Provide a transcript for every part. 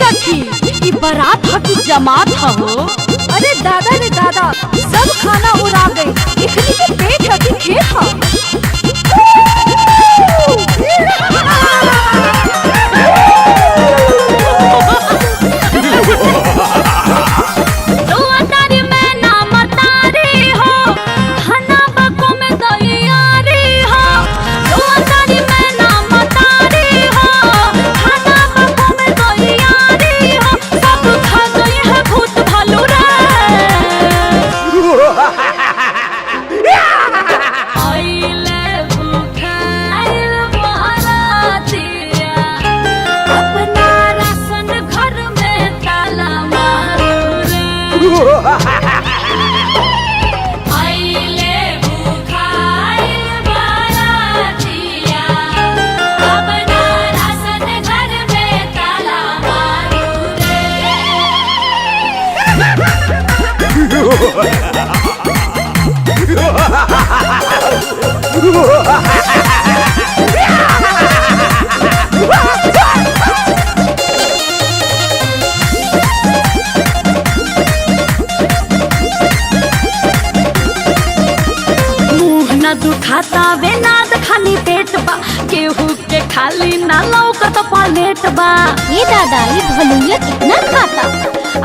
सखी ई बारात ह की जमात ह हो। अरे दादा रे दादा, सब खाना उड़ा गई। इखनी के पेट ह की खेत ह। दुखाता वे नाद खाली पेट बा, केहू के खाली ना लौकत पलेट बा। ये दादा ये भलुइया कितना खाता।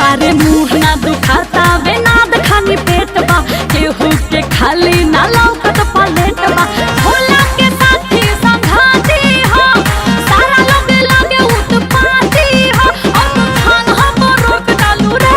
अरे मुँह ना दुखाता वे नाद खाली पेट बा, केहू के खाली ना लौकत पलेट बा। भोला के साथी संघाती हो, सारा लोग लागे उत्पाती हो, और तू खान हम रोक डालू रे।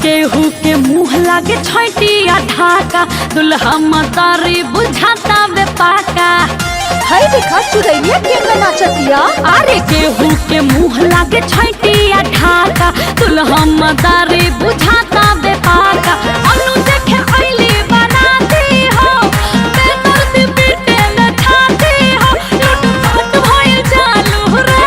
केहू के मुँह लागे छैटिया ढाका, दुल्हा मतारी बुझाता वे पाका। हई देखा चुरैया के नाचतिया। अरे केहू के मुँह लागे छैटिया ढाका, दुल्हा मतारी बुझाता वे पाका। अनु देखे आइली बाराती हो, बेदर्दी पीटे न छाती हो, लूट-पाट भइल चालू रे।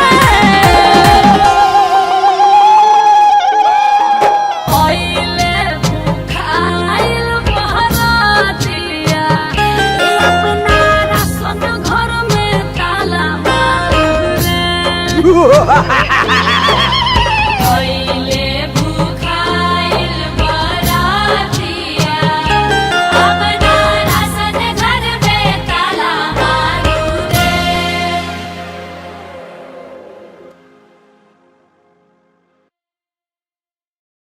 Ha ha ha ha!